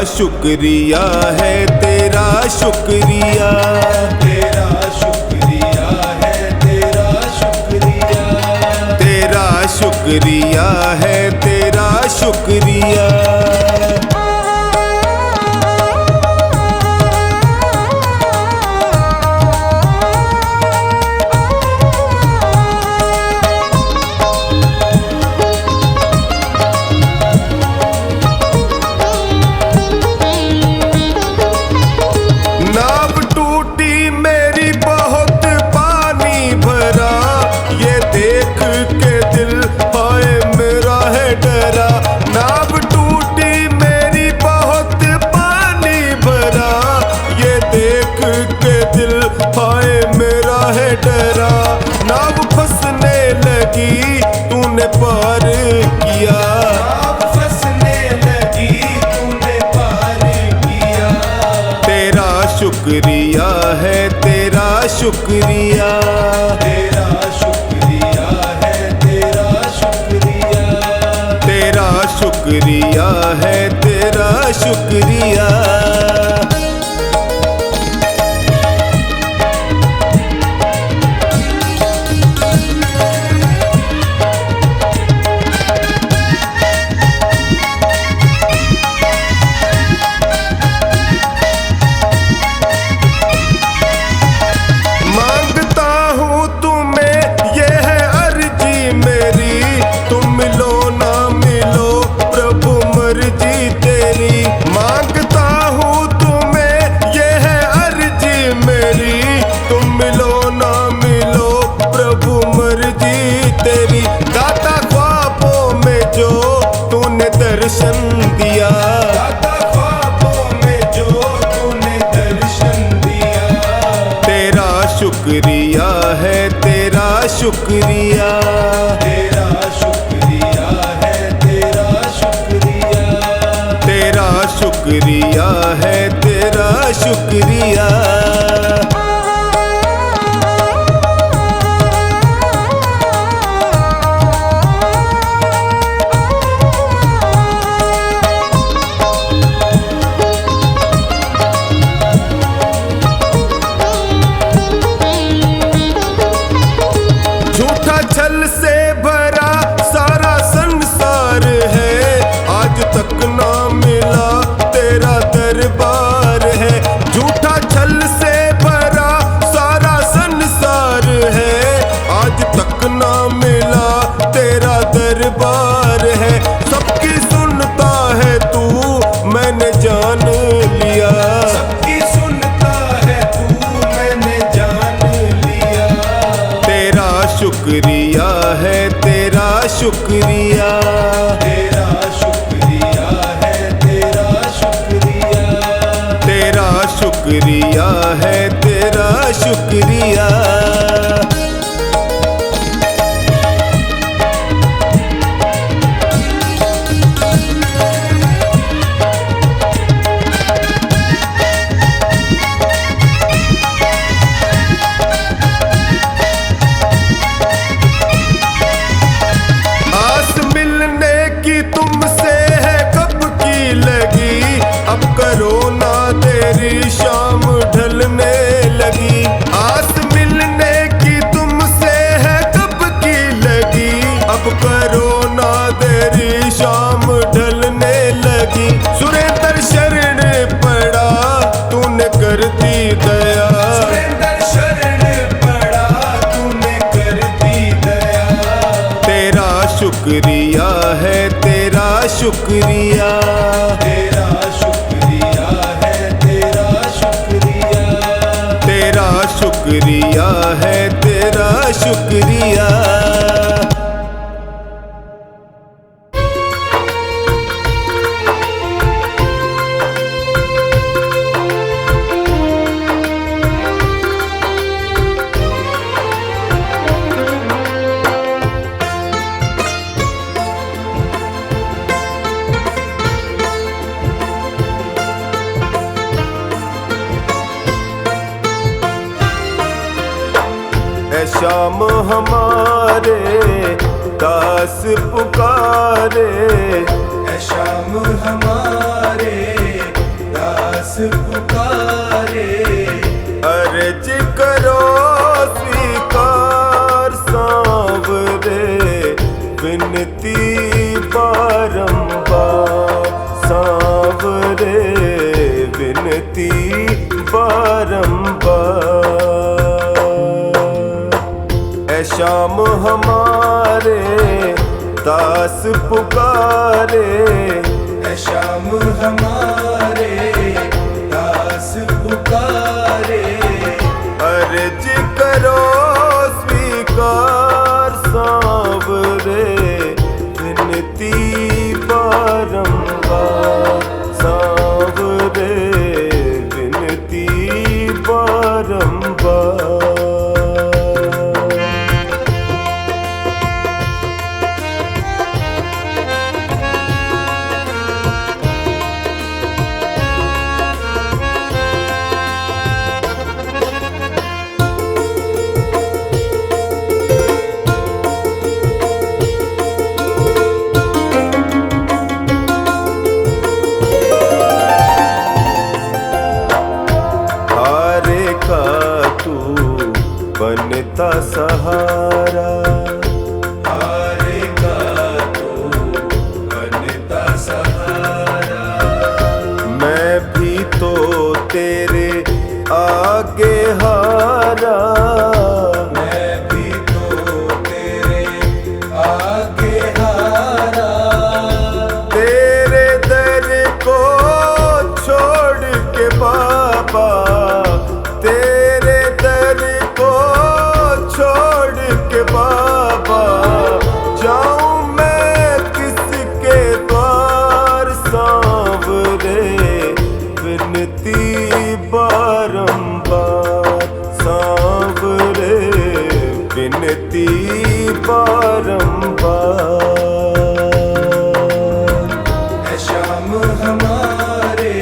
शुक्रिया है तेरा शुक्रिया, तेरा शुक्रिया है, तेरा शुक्रिया, तेरा शुक्रिया है तेरा शुक्रिया। नाव टूटी मेरी बहुत पानी भरा, ये देख के दिल हाय मेरा है डरा। नाव टूटी मेरी बहुत पानी भरा, ये देख के दिल हाय मेरा है डरा। नाव फंसने लगी तूने पार किया, नाव फंसने लगी तूने पार किया। तेरा शुक्रिया है तेरा शुक्रिया, तेरा शुक्रिया है, तेरा शुक्रिया, तेरा शुक्रिया है तेरा शुक्रिया। मांगता हूँ तुम्हें ये है अर्जी मेरी, तुम मिलो ना मिलो प्रभु मर्जी तेरी। मांगता हूँ तुम्हें ये है अर्जी मेरी, तुम मिलो ना मिलो प्रभु मर्जी तेरी। दाता ख्वाबों में जो तूने दर्शन दिया, दाता ख्वाबों में जो तूने दर्शन दिया। तेरा शुक्रिया है तेरा शुक्रिया, तेरा शुक्रिया है, तेरा शुक्रिया, तेरा शुक्रिया है तेरा शुक्रिया। झूठा छल से भरा सारा संसार है, आज तक ना मिला तेरा दरबार है। झूठा छल से भरा सारा संसार है, आज तक ना मिला तेरा दरबार है। सबकी सुनता है तू मैंने जान लिया, सबकी सुनता है तू मैंने जान लिया। तेरा शुक्रिया है तेरा शुक्रिया, तेरा शुक्रिया है, तेरा शुक्रिया, तेरा शुक्रिया है तेरा शुक्रिया। आस मिलने की तुमसे है कब की लगी, अब करो ना देरी शाम ढलने लगी। आस मिलने की तुमसे है कब की लगी, अब करो ना देरी शाम ढलने लगी। सुरेंद्र शरण पड़ा तूने कर दी दया, सुरेंद्र शरण पड़ा तूने कर दी दया। तेरा शुक्रिया है तेरा शुक्रिया, तेरा शुक्रिया है, तेरा शुक्रिया, तेरा शुक्रिया है तेरा शुक्रिया। है शाम हमारे दास पुकारे, है शाम हमारे दास पुकारे, अर्ज करो स्वीकार सांवरे, विनती बारंबार सांवरे, विनती बारंबार। ऐ श्याम हमारे दास पुकारे, ऐ श्याम हमारे दास पुकारे, अर्ज करो स्वीकार सांवरे, विनती बारंबार सांवरे, विनती बारंबार। बनता सहारा, हारे का तो बनता सहारा, मैं भी तो तेरे आगे हारा, मैं भी तो तेरे आगे हारा, तेरे दर को छोड़ के बाबा, तेरे दर को छोड़ के बाबा, जाऊं मैं किसके द्वार सांवरे, विनती बारंबार सांवरे, विनती बारंबार। ऐ श्याम हमारे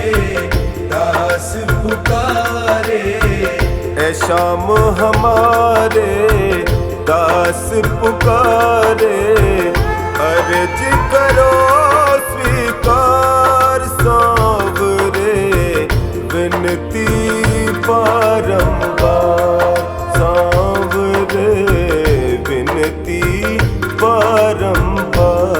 दास पुकारे, ऐ श्याम हमारे दास पुकारे, अर्ज करो स्वीकार सांवरे, विनती बारंबार सांवरे, विनती बारंबार।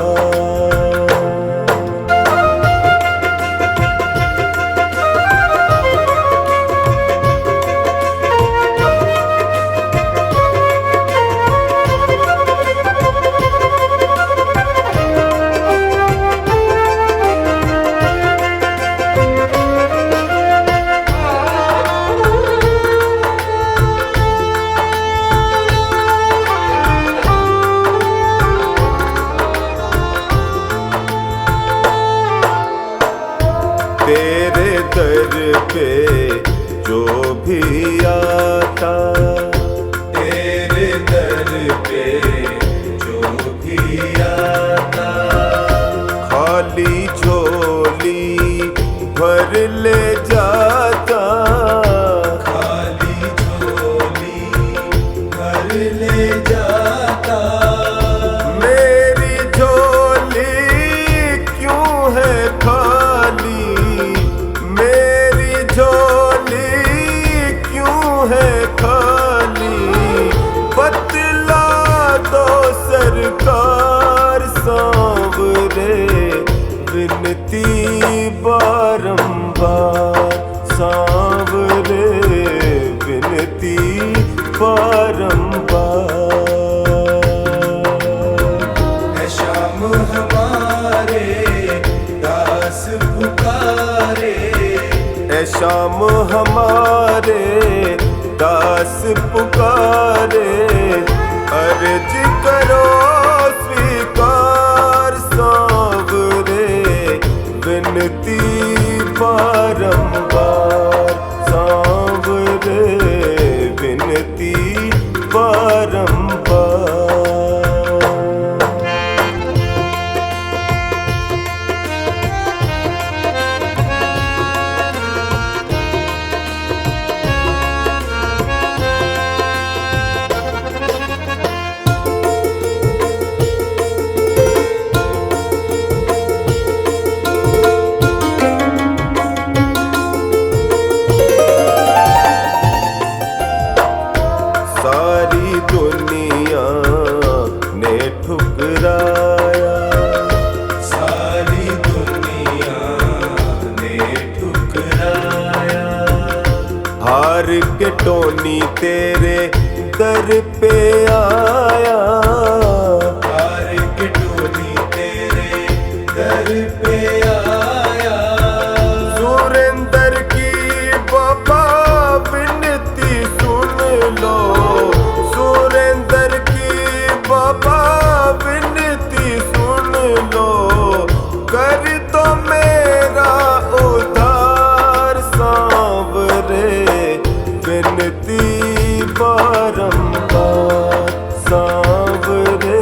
तेरे दर पे जो भी आता, तेरे दर पे जो भी आता, खाली झोली भर ले जाता, खाली झोली भर ले जाता, मेरी झोली क्यों है खाली, मेरी झोली क्यों है खाली, बतला दो सरकार सांवरे, विनती बारंबार सांवरे, विनती बारंबार। ऐ श्याम हमारे दास पुकारे, ऐ श्याम हमारे दास पुकारे, अर्ज करो स्वीकार सांवरे, विनती बारंबार सांवरे, विनती बारंबार। के टोनी तेरे दर पे आया, हार के टोनी तेरे दर पे आया। सुरेंद्र की बाबा विनती सुन लो, सुरेंद्र की बाबा विनती सुन लो, कर दो मेरा उद्धार सांवरे, विनती बारंबार सांवरे,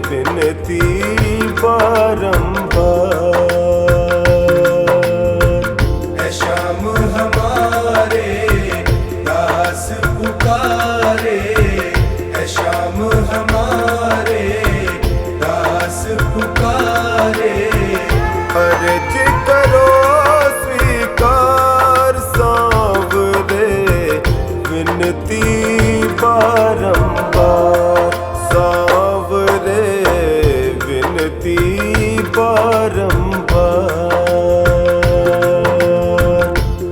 विनती बारंबार। है श्याम हमारे दास पुकारे, है श्याम हमारे दास पुकारे। अर्ज करो स्वीकार सांवरे, विनती बारंबार सांवरे, विनती बारंबार।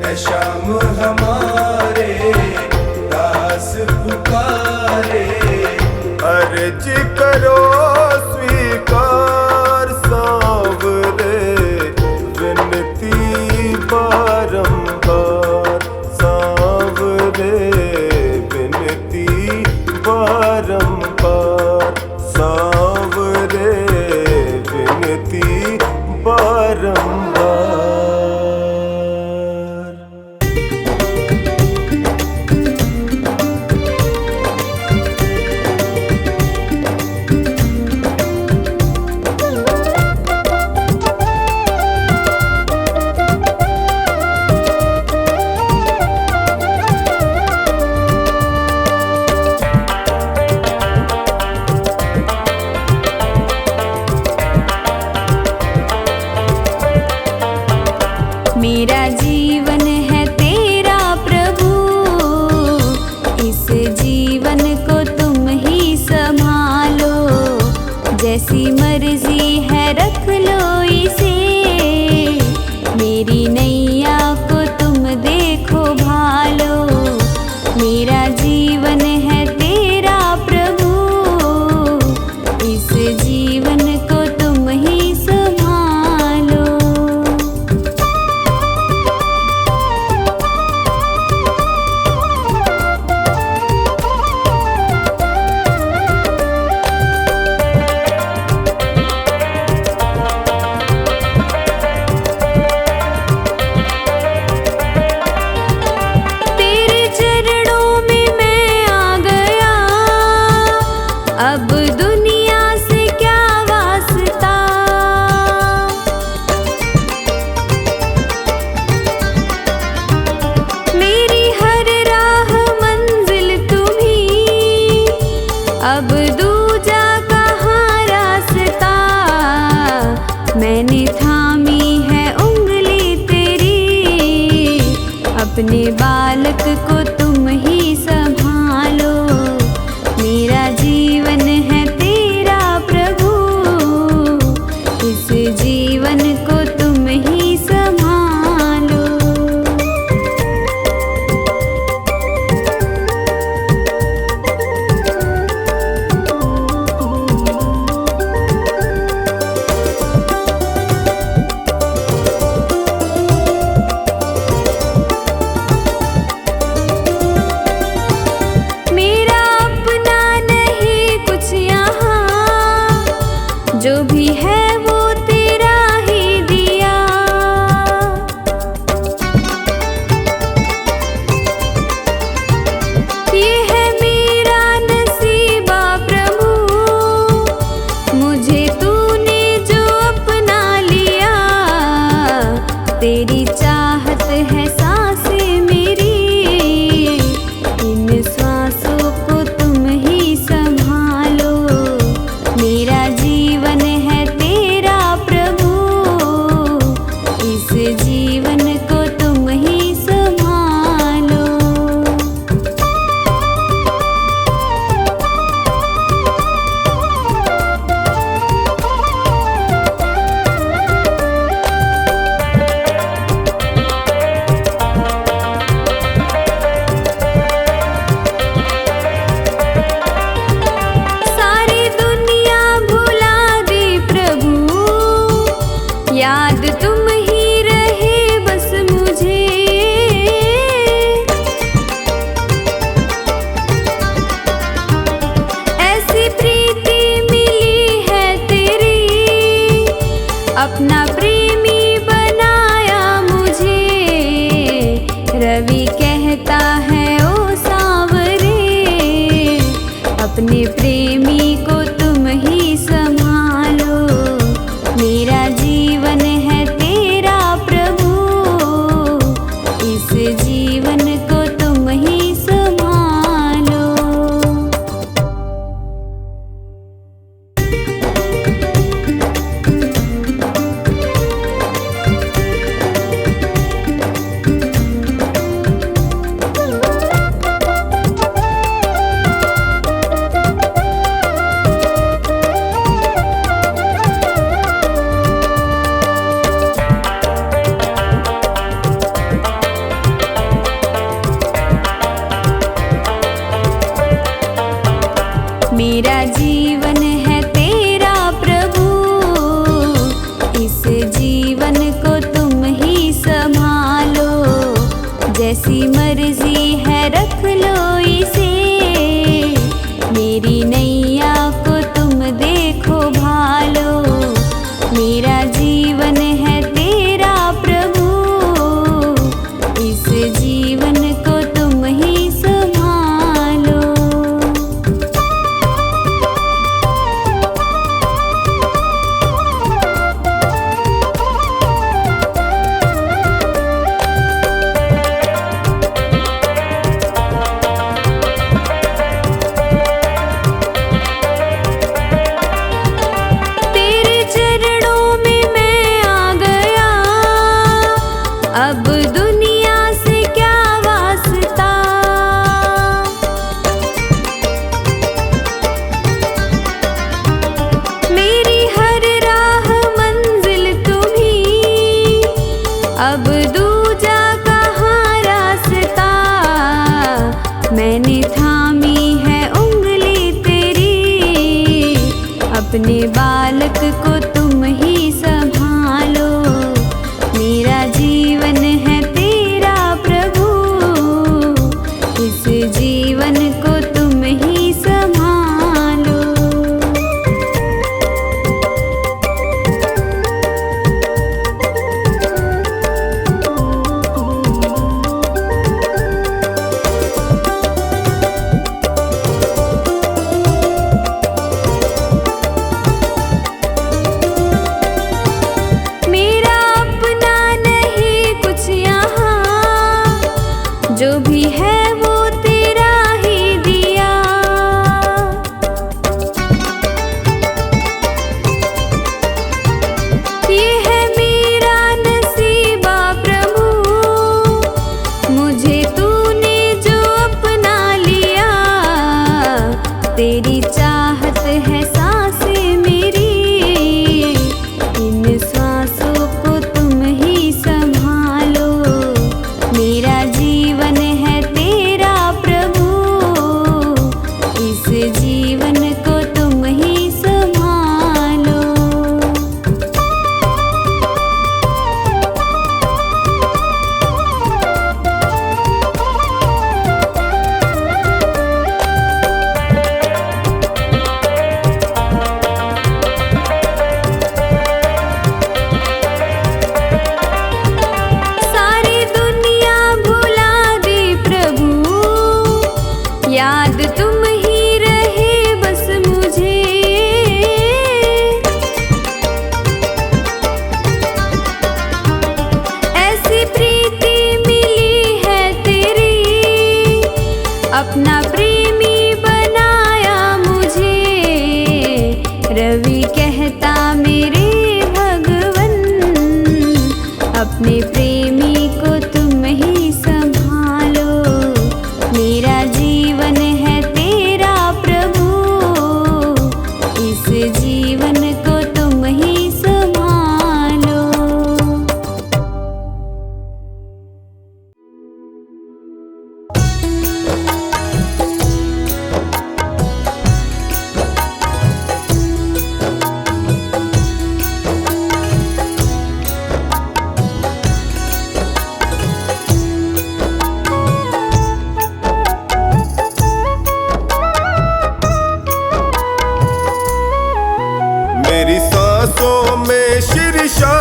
है श्याम हमारे दास पुकारे, अर्ज करो स्वीकार सांवरे, विनती बारंबार सांवरे, विनती बारंबार सांवरे, विनती बारंबार। याद तुम ही रहे बस मुझे। ऐसी प्रीति मिली है तेरी, अपना प्रेमी बनाया मुझे। रवि कहता है ओ सांवरे, अपने प्रेमी को तुम ही संभालो। मेरा जीवन है तेरा प्रभु, इस जीवन को तुम ही संभालो। मेरा जीवन है तेरा प्रभु, इस जीवन को तुम ही संभालो। जैसी मर्जी है रख लो इसे, मेरी नैया को तुम देखो भालो। मेरा जीवन है तेरा प्रभु, इस जीवन को तुम ही संभालो। तेरे चरणों में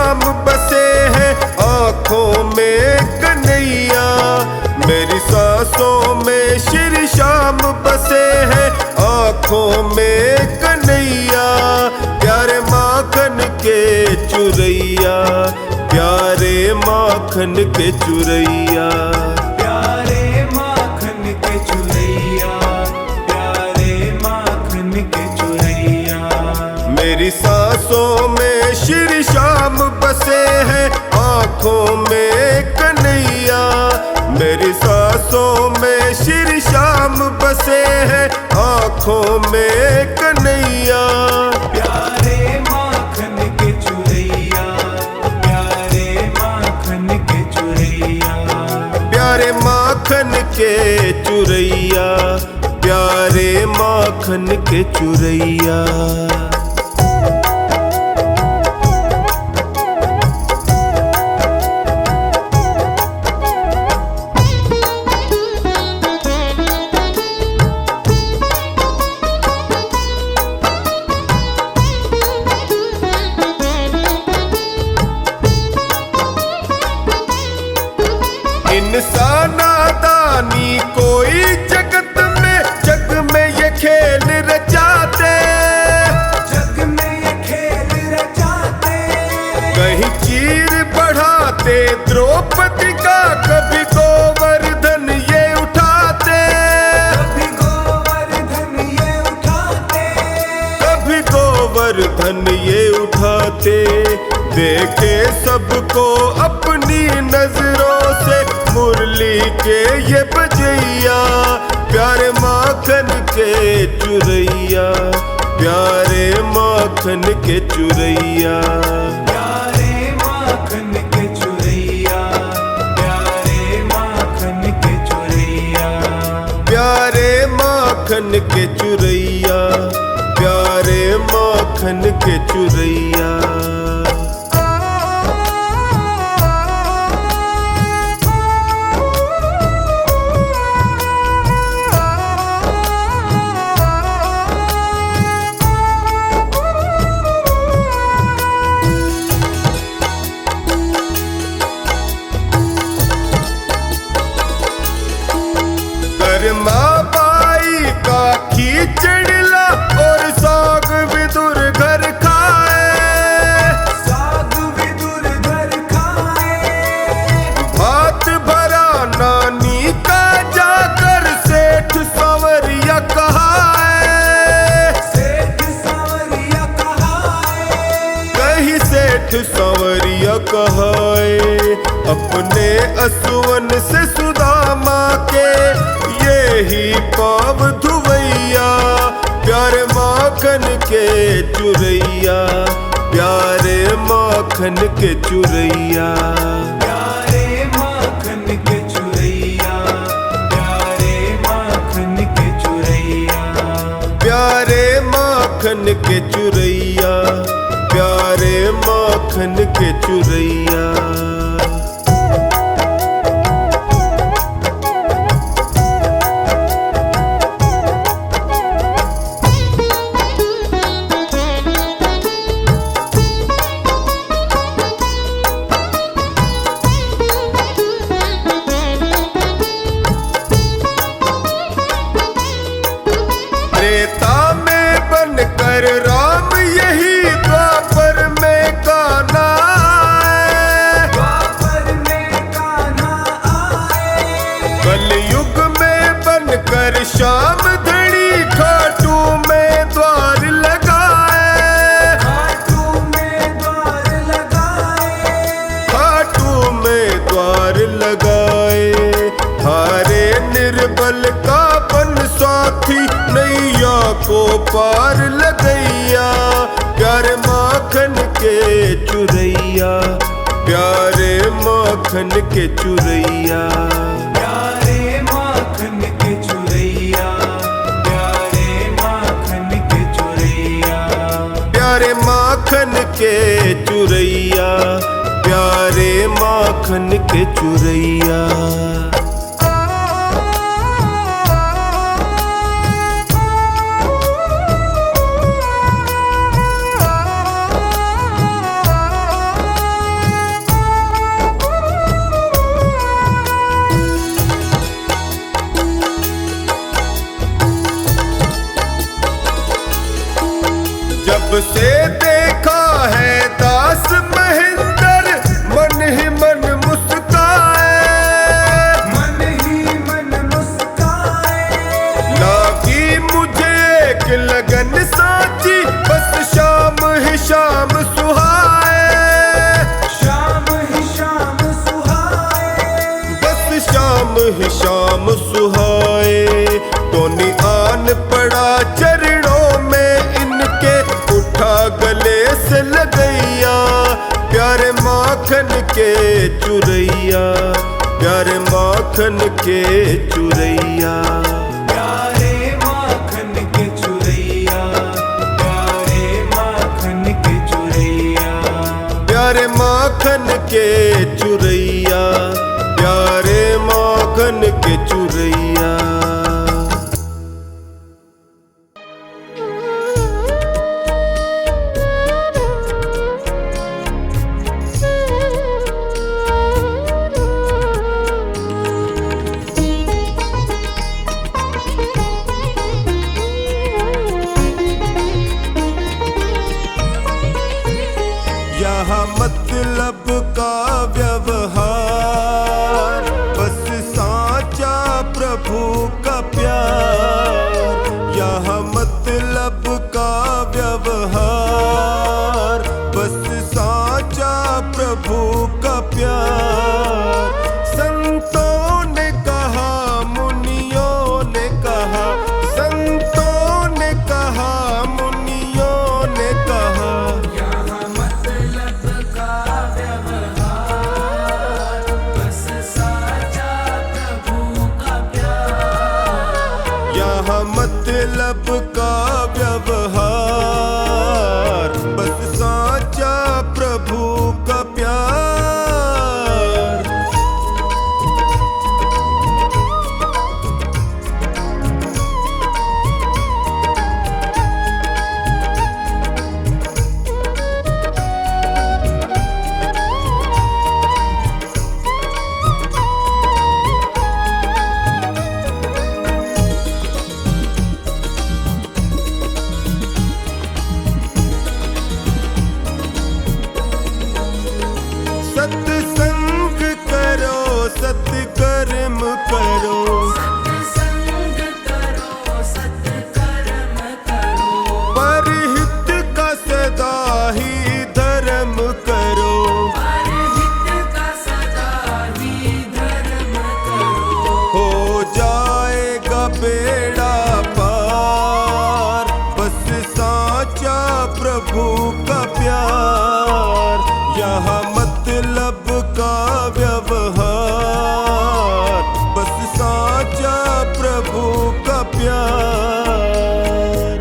श्याम बसे हैं आंखों में कन्हैया। मेरी सांसों में श्री श्याम बसे हैं आंखों में कन्हैया। प्यारे माखन के चुरैया, प्यारे माखन के चुरैया, प्यारे माखन के चुरैया, प्यारे माखन के चुरैया। मेरी सांसों में श्री श्याम बसे हैं आंखों में कन्हैया। मेरी सांसों में श्री श्याम बसे हैं आंखों में कन्हैया। प्यारे माखन के चुरैया, प्यारे माखन के चुरैया, प्यारे माखन के चुरैया, प्यारे माखन के चुरैया। इंसाना दानी कोई जगत में ये खेल रचाते, जग में ये खेल रचाते। कहीं चीर बढ़ाते द्रौपदी का, कभी गोवर्धन ये उठाते, कभी गोवर्धन ये उठाते, कभी गोवर्धन ये उठाते। देखे सबको अपनी नजरों से मुरली के ये बजैया। प्यारे माखन के चुरैया, प्यारे माखन के चुरैया, प्यारे माखन के चुरैया, प्यारे माखन के चुरैया, प्यारे माखन के चुरैया, प्यारे माखन के चुरैया। माँ बाई का खींचड़ला और साग विदुर घर खाए, साग विदुर घर खाए। भात भरा नानी का जाकर सेठ संवरिया कहाए, सेठ सांवरिया कहाए, कहीं सेठ संवरिया कहाए। अपने असुवन से सुदामा के यही पाव धुवैया। प्यारे माखन के चुरैया, प्यारे माखन के चुरैया, प्यारे माखन के चुरैया, प्यारे माखन के चुरैया, प्यारे माखन के चुरैया, प्यारे माखन के चुरैया। त्रेता में बनकर राम यही द्वापर में कान्हा आए, द्वापर में कान्हा आए। कलयुग में बनकर श्याम धनी खाटू में द्वार लगाए, खाटू में द्वार लगाए, खाटू में द्वार लगाए। हारे निर्बल का बन साथी नैया को पार लगैया। प्यारे माखन के चुरैया, प्यारे माखन के चुरैया, प्यारे माखन के चुरैया, प्यारे माखन के चुरैया, प्यारे माखन के चुरैया, प्यारे माखन के चुरैया। प्यारे माखन के चुरैया, प्यारे माखन के चुरैया। प्यारे माखन के चुरैया, प्यारे माखन के चुरैया। प्यारे माखन के चुरैया, प्यारे माखन के चुरैया। यहाँ मतलब का व्यवहार, बस साचा प्रभु का प्यार। यहाँ मतलब का व्यवहार, बस साचा प्रभु का प्यार। संतों ने कहा, मुनियों ने कहा, संतों ने कहा, मुनियों ने कहा, यहाँ मतलब का व्यवहार, बस साचा प्रभु का प्यार। यहाँ मतलब का व्यवहार, बस साचा प्रभु का प्यार। सत्संग करो, सत्कर्म करो, सत्संग करो, सत्कर्म करो। परहित का सदा ही धर्म करो। परहित का सदा ही धर्म करो। हो जाएगा बेड़ा पार, बस साचा प्रभु का प्यार। यहाँ मतलब का व्यवहार, बस साचा प्रभु का प्यार।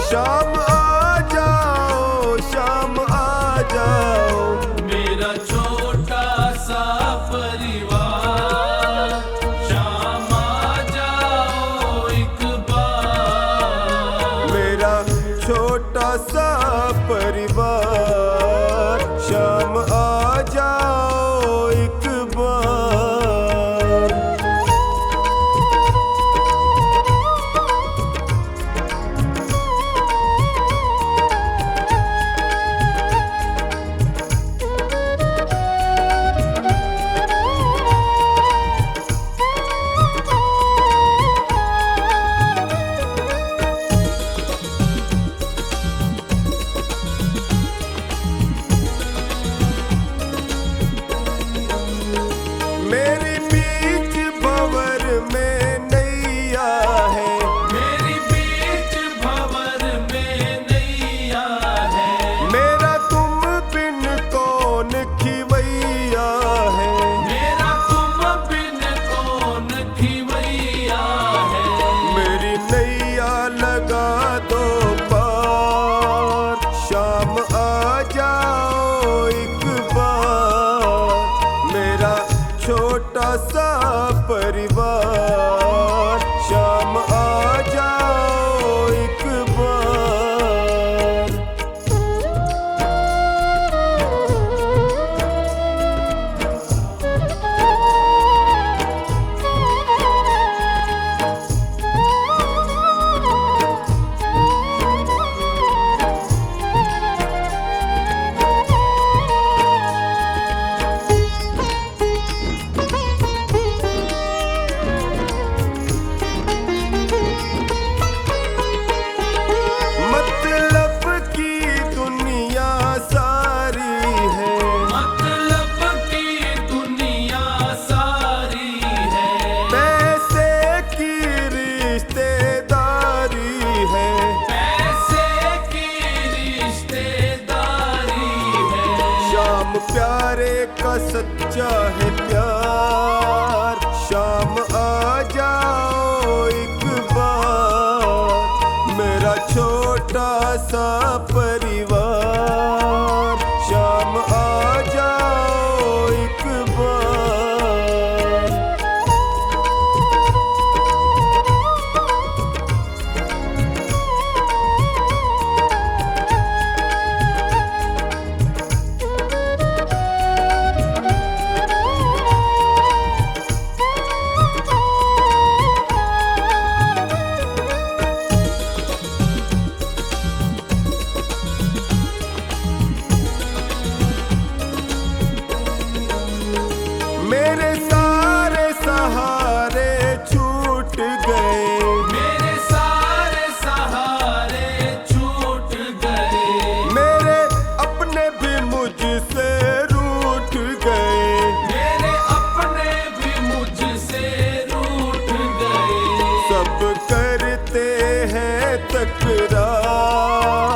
शाम आ जाओ, शाम आ जाओ। मेरा छोटा सा परिवार, शाम आ जाओ एक बार। मेरा छोटा सा परिवार, शाम आ जाओ एक बार। मेरी बीच भंवर में नैया है, मेरी बीच भंवर में नैया है। मेरा तुम बिन कौन खिवैया है। मेरा तुम बिन कौन खिवैया है। मेरी नैया लगा दो पार, शाम आ जाओ एक बार। मेरा छोटा सा परिवार, शाम आ जाओ एक बार। मतलब की दुनिया सारी है, मतलब की दुनिया सारी है। पैसे की रिश्तेदारी है। पैसे की रिश्तेदारी है। शाम प्यारे का सच्चा है प्यार, शाम आ जाओ एक बार। मेरा छोटा सा परिवार, शाम आ जाओ एक बार। मेरे सारे सहारे छूट गए, मेरे सारे सहारे छूट गए। मेरे अपने भी मुझसे रूठ गए। मेरे अपने भी मुझसे रूठ गए। सब करते हैं तकरार,